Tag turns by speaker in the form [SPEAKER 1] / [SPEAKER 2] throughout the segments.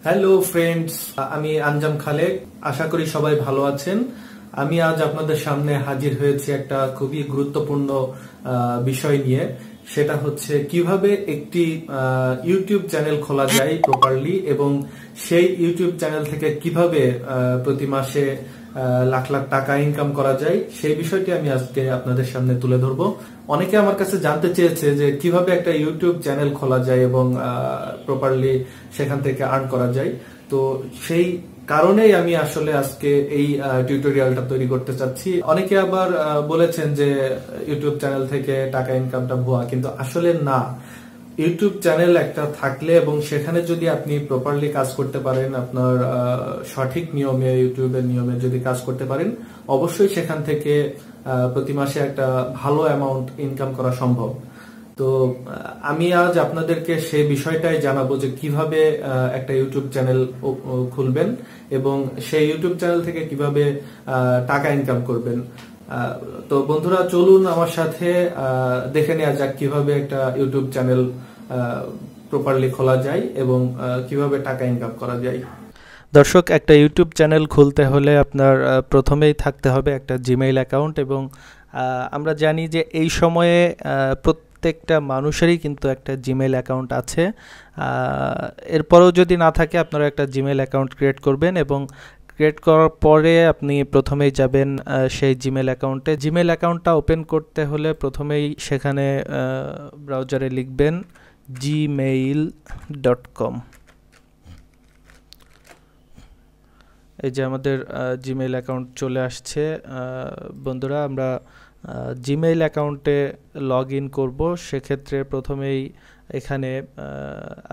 [SPEAKER 1] Hello friends, আমি আঞ্জাম খালেক। আশা করি সবাই ভালো আছেন। আমি আজ আপনাদের সামনে হাজির হয়েছি একটা খুবই গুরুত্বপূর্ণ বিষয় নিয়ে। সেটা হচ্ছে কিভাবে একটি ইউটিউব চ্যানেল খোলা যায় প্রপারলি, এবং সেই ইউটিউব চ্যানেল থেকে কিভাবে প্রতি মাসে লাখ লাখ টাকা ইনকাম করা যায়, সেই বিষয়টি আমি আজকে আপনাদের সামনে তুলে ধরবো। অনেকে আমার কাছে জানতে চেয়েছে যে কিভাবে একটা ইউটিউব চ্যানেল খোলা যায় এবং প্রপারলি সেখান থেকে আর্ন করা যায়। তো সেই কারণেই আমি আসলে আজকে এই টিউটোরিয়ালটা তৈরি করতে চাচ্ছি। অনেকে আবার বলেছেন যে ইউটিউব চ্যানেল থেকে টাকা ইনকামটা ভুয়া, কিন্তু আসলে না। ইউটিউব চ্যানেল একটা থাকলে এবং সেখানে যদি আপনি প্রপারলি কাজ করতে পারেন, আপনার সঠিক নিয়মে, ইউটিউবের নিয়মে যদি কাজ করতে পারেন, অবশ্যই সেখান থেকে প্রতি মাসে একটা ভালো অ্যামাউন্ট ইনকাম করা সম্ভব। তো আমি আজ আপনাদেরকে সেই বিষয়টাই জানাবো যে কিভাবে একটা ইউটিউব চ্যানেল খুলবেন এবং সেই ইউটিউব চ্যানেল থেকে কিভাবে টাকা ইনকাম করবেন। তো বন্ধুরা, চলুন আমার সাথে দেখে নেওয়া যাক কিভাবে একটা ইউটিউব চ্যানেল প্রপারলি খোলা যায় এবং কিভাবে টাকা ইনকাম করা যায়।
[SPEAKER 2] দর্শক, একটা ইউটিউব চ্যানেল খুলতে হলে আপনার প্রথমেই থাকতে হবে একটা জিমেইল অ্যাকাউন্ট। এবং আমরা জানি যে এই সময়ে প্রত্যেকটা মানুষেরই কিন্তু একটা জিমেইল অ্যাকাউন্ট আছে। এরপরেও যদি না থাকে, আপনারা একটা জিমেইল অ্যাকাউন্ট ক্রিয়েট করবেন এবং ক্রিয়েট করার পরে আপনি প্রথমেই যাবেন সেই জিমেইল অ্যাকাউন্টে। জিমেইল অ্যাকাউন্টটা ওপেন করতে হলে প্রথমেই সেখানে ব্রাউজারে লিখবেন gmail.com। এই যে আমাদের জিমেইল অ্যাকাউন্ট চলে আসছে। বন্ধুরা, আমরা জিমেইল অ্যাকাউন্টে লগ ইন করবো। সেক্ষেত্রে প্রথমেই এখানে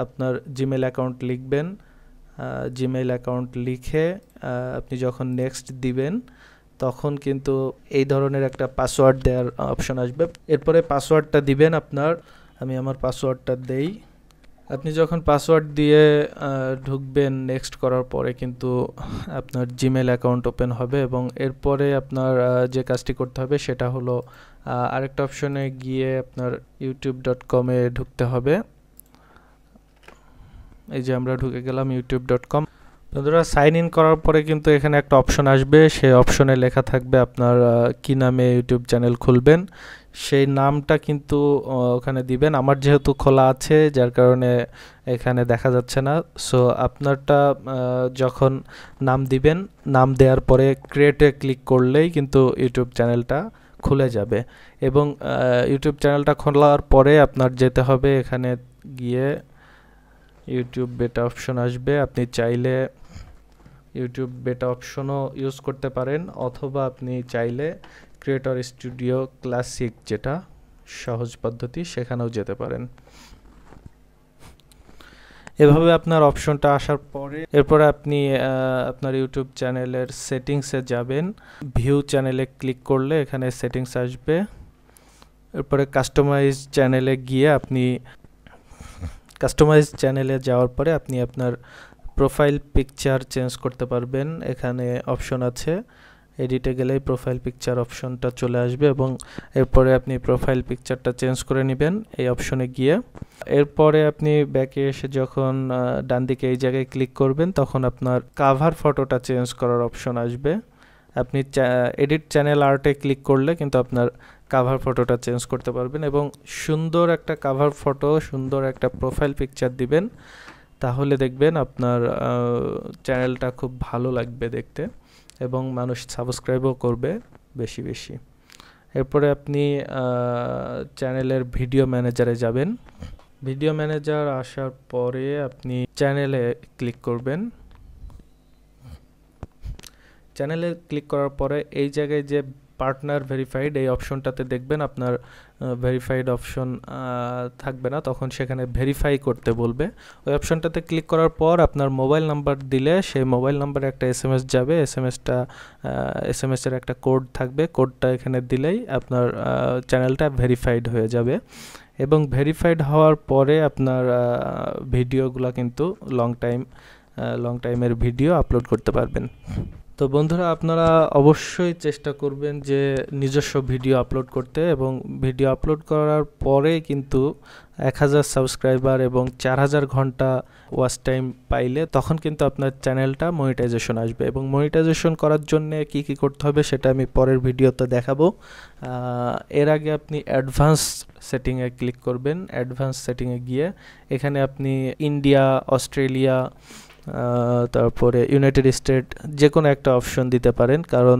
[SPEAKER 2] আপনার জিমেইল অ্যাকাউন্ট লিখবেন। জিমেইল অ্যাকাউন্ট লিখে আপনি যখন নেক্সট দিবেন, তখন কিন্তু এই ধরনের একটা পাসওয়ার্ড দেওয়ার অপশন আসবে। এরপরে পাসওয়ার্ডটা দিবেন আপনার। আমি আমার পাসওয়ার্ডটা দেই। আপনি যখন পাসওয়ার্ড দিয়ে ঢুকবেন, নেক্সট করার পরে কিন্তু আপনার জিমেইল অ্যাকাউন্ট ওপেন হবে এবং এরপরে আপনার যে কাজটি করতে হবে সেটা হলো আরেকটা অপশনে গিয়ে আপনার youtube.com-এ ঢুকতে হবে। এই যে আমরা ঢুকে গেলাম youtube.com। বন্ধুরা, সাইন ইন করার পরে কিন্তু এখানে একটা অপশন আসবে। সেই অপশনে লেখা থাকবে আপনার কি নামে ইউটিউব চ্যানেল খুলবেন, সেই নামটা কিন্তু ওখানে দিবেন। আমার যেহেতু খোলা আছে, যার কারণে এখানে দেখা যাচ্ছে না। সো আপনারটা যখন নাম দিবেন, নাম দেওয়ার পরে ক্রিয়েটে ক্লিক করলেই কিন্তু ইউটিউব চ্যানেলটা খুলে যাবে। এবং ইউটিউব চ্যানেলটা খোলার পরে আপনার যেতে হবে, এখানে গিয়ে ইউটিউব বেটা অপশন আসবে। আপনি চাইলে ইউটিউব বেটা অপশনও ইউজ করতে পারেন, অথবা আপনি চাইলে ক্রিয়েটর স্টুডিও ক্লাসিক, যেটা সহজ পদ্ধতি, সেখানেও যেতে পারেন। এভাবে আপনার অপশনটা আসার পরে এরপরে আপনি আপনার ইউটিউব চ্যানেলের সেটিংসে যাবেন। ভিউ চ্যানেলে ক্লিক করলে এখানে সেটিংস আসবে। এরপরে কাস্টমাইজ চ্যানেলে গিয়ে আপনি কাস্টমাইজ চ্যানেলে যাওয়ার পরে আপনি আপনার প্রোফাইল পিকচার চেঞ্জ করতে পারবেন। এখানে অপশন আছে, এডিটে গেলেই প্রোফাইল পিকচার অপশনটা চলে আসবে এবং এরপরে আপনি প্রোফাইল পিকচারটা চেঞ্জ করে নেবেন এই অপশনে গিয়ে। এরপরে আপনি ব্যাকে এসে যখন ডান দিকে এই জায়গায় ক্লিক করবেন, তখন আপনার কাভার ফটোটা চেঞ্জ করার অপশন আসবে। আপনি এডিট চ্যানেল আর্টে ক্লিক করলে কিন্তু আপনার কাভার ফটোটা চেঞ্জ করতে পারবেন এবং সুন্দর একটা কাভার ফটো, সুন্দর একটা প্রোফাইল পিকচার দিবেন। তাহলে দেখবেন আপনার চ্যানেলটা খুব ভালো লাগবে দেখতে এবং মানুষ সাবস্ক্রাইবও করবে বেশি বেশি। এরপরে আপনি চ্যানেলের ভিডিও ম্যানেজারে যাবেন। ভিডিও ম্যানেজার আসার পরে আপনি চ্যানেলে ক্লিক করবেন। চ্যানেলে ক্লিক করার পরে এই জায়গায় যে পার্টনার ভেরিফাইড, এই অপশনটাতে দেখবেন আপনার ভেরিফাইড অপশন থাকবে না, তখন সেখানে ভেরিফাই করতে বলবে। ওই অপশনটাতে ক্লিক করার পর আপনার মোবাইল নাম্বার দিলে সেই মোবাইল নাম্বারে একটা এসএমএস যাবে। এসএমএসের একটা কোড থাকবে, কোডটা এখানে দিলেই আপনার চ্যানেলটা ভেরিফাইড হয়ে যাবে এবং ভেরিফাইড হওয়ার পরে আপনার ভিডিওগুলো কিন্তু লং টাইমের ভিডিও আপলোড করতে পারবেন। তো বন্ধুরা, আপনারা অবশ্যই চেষ্টা করবেন যে নিজস্ব ভিডিও আপলোড করতে, এবং ভিডিও আপলোড করার পরে কিন্তু 1000 সাবস্ক্রাইবার এবং 4000 ঘন্টা ওয়াচ টাইম পাইলে তখন কিন্তু আপনার চ্যানেলটা মনিটাইজেশন আসবে। এবং মনিটাইজেশন করার জন্য কি কি করতে হবে সেটা আমি পরের ভিডিওতে দেখাবো। এর আগে আপনি অ্যাডভান্স সেটিংয়ে ক্লিক করবেন। অ্যাডভান্স সেটিংয়ে গিয়ে এখানে আপনি ইন্ডিয়া, অস্ট্রেলিয়া, তারপরে ইউনাইটেড স্টেট যে কোনো একটা অপশন দিতে পারেন, কারণ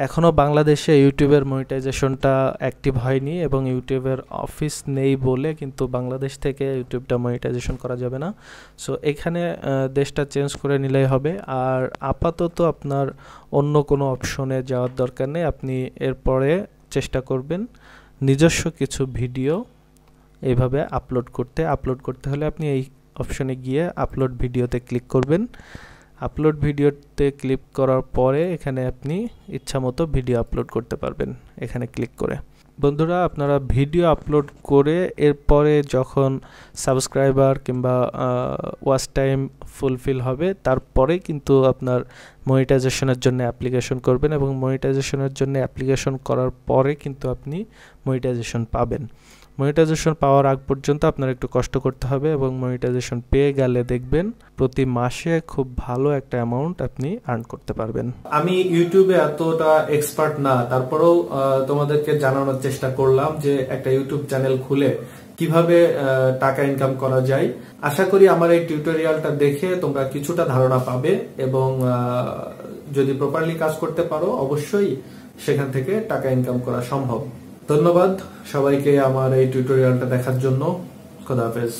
[SPEAKER 2] এখনও বাংলাদেশে ইউটিউবের মনিটাইজেশনটা অ্যাক্টিভ হয়নি এবং ইউটিউবের অফিস নেই বলে কিন্তু বাংলাদেশ থেকে ইউটিউবটা মনিটাইজেশন করা যাবে না। সো এখানে দেশটা চেঞ্জ করে নিলেই হবে। আর আপাতত আপনার অন্য কোনো অপশনে যাওয়ার দরকার নেই। আপনি এরপরে চেষ্টা করবেন নিজস্ব কিছু ভিডিও এইভাবে আপলোড করতে হলে আপনি এই অপশনে গিয়ে আপলোড ভিডিওতে ক্লিক করবেন। আপলোড ভিডিওতে ক্লিক করার পরে এখানে আপনি ইচ্ছামতো ভিডিও আপলোড করতে পারবেন এখানে ক্লিক করে। বন্ধুরা, আপনারা ভিডিও আপলোড করে এরপরে যখন সাবস্ক্রাইবার কিংবা ওয়াচ টাইম ফুলফিল হবে তারপরে কিন্তু আপনার মনিটাইজেশনের জন্য অ্যাপ্লিকেশন করবেন এবং মনিটাইজেশনের জন্য অ্যাপ্লিকেশন করার পরে কিন্তু আপনি মনিটাইজেশন পাবেন। মনিটাইজেশন পাওয়ার আগ পর্যন্ত আপনার একটু কষ্ট করতে হবে এবং মনিটাইজেশন পেয়ে গেলে দেখবেন প্রতি মাসে খুব ভালো একটা অ্যামাউন্ট আপনি আর্ন করতে পারবেন।
[SPEAKER 1] আমি ইউটিউবে এতটা এক্সপার্ট না, তারপরেও তোমাদেরকে জানানোর চেষ্টা করলাম যে একটা ইউটিউব চ্যানেল খুলে কিভাবে টাকা ইনকাম করা যায়। আশা করি আমার এই টিউটোরিয়ালটা দেখে তোমরা কিছুটা ধারণা পাবে এবং যদি প্রপারলি কাজ করতে পারো অবশ্যই সেখান থেকে টাকা ইনকাম করা সম্ভব। ধন্যবাদ সবাইকে আমার এই টিউটোরিয়ালটা দেখার জন্য। খোদা হাফেজ।